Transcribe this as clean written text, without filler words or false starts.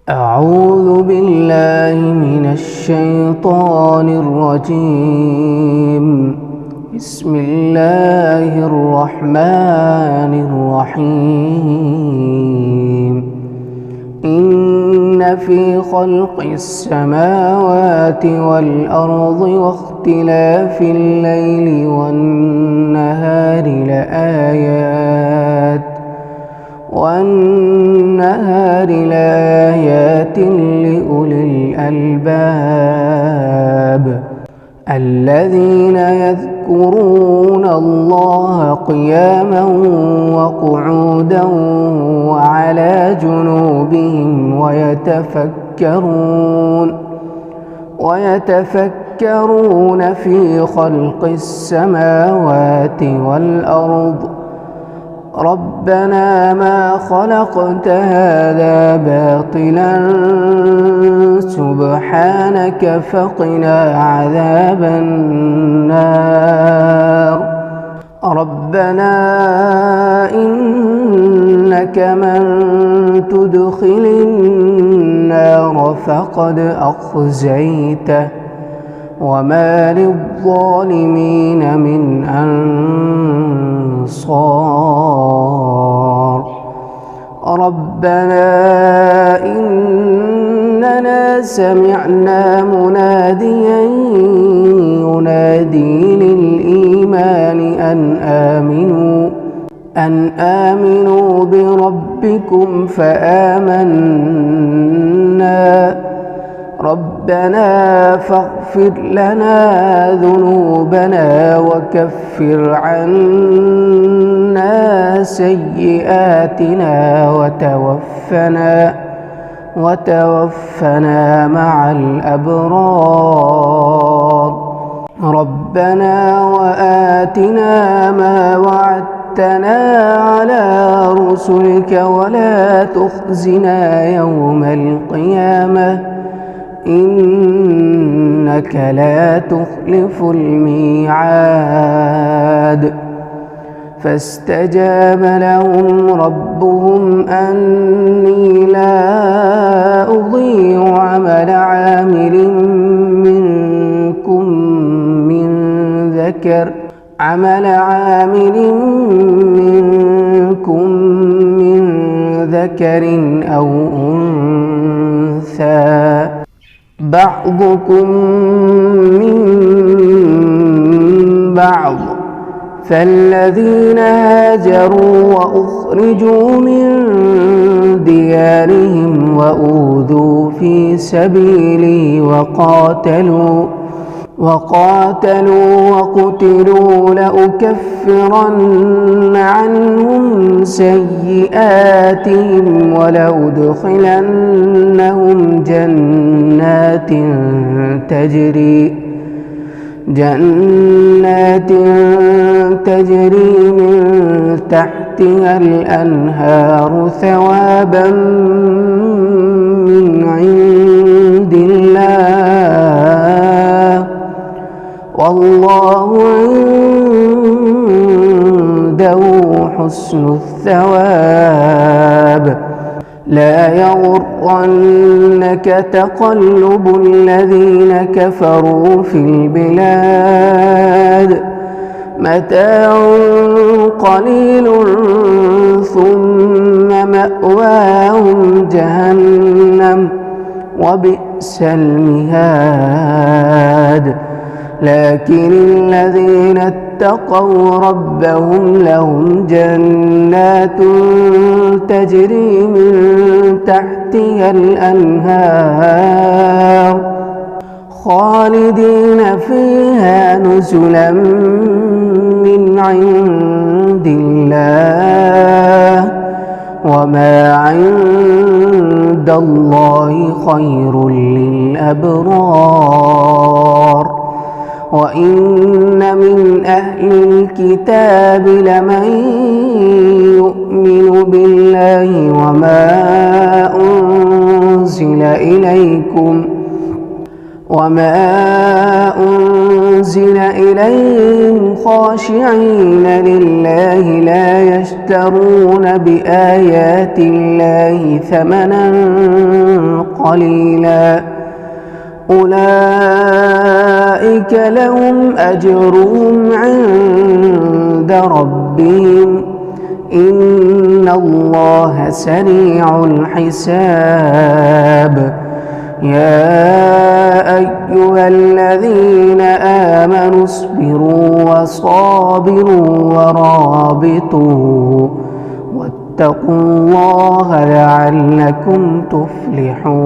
أعوذ بالله من الشيطان الرجيم. بسم الله الرحمن الرحيم. إن في خلق السماوات والأرض واختلاف الليل والنهار لآيات لأولي الألباب الذين يذكرون الله قياما وقعودا وعلى جنوبهم ويتفكرون في خلق السماوات والأرض ربنا ما خلقت هذا باطلا سبحانك فقنا عذاب النار. ربنا إنك من تدخل النار فقد أخزيته وما للظالمين من أنصار. ربنا إننا سمعنا مناديا ينادي للإيمان أن آمنوا بربكم فآمنا. ربنا فاغفر لنا ذنوبنا وكفر عنا سيئاتنا وتوفنا مع الأبرار. ربنا وآتنا ما وعدتنا على رسلك ولا تخزنا يوم القيامة إنك لا تخلف الميعاد. فاستجاب لهم ربهم أني لا أضيع عمل عامل منكم من ذكر أو أنثى بعضكم من بعض. فالذين هاجروا وأخرجوا من ديارهم وأوذوا في سبيلي وقاتلوا وقتلوا لأكفرن عنهم سيئاتهم ولأدخلنهم جنات تجري من تحتها الأنهار ثوابا من عند الله والله عنده حسن الثواب. لا يغرنك تقلب الذين كفروا في البلاد متاع قليل ثم مأواهم جهنم وبئس المهاد. لكن الذين اتقوا ربهم لهم جنات تجري من تحتها الأنهار خالدين فيها نزلا من عند الله وما عند الله خير للأبرار. وإن من أهل الكتاب لمن يؤمن بالله وما أنزل إليكم وما أنزل إليهم خاشعين لله لا يشترون بآيات الله ثمنا قليلا أولئك لهم أجرهم عند ربهم إن الله سريع الحساب يا أيها الذين آمنوا اصبروا وصابروا ورابطوا واتقوا الله لعلكم تفلحون.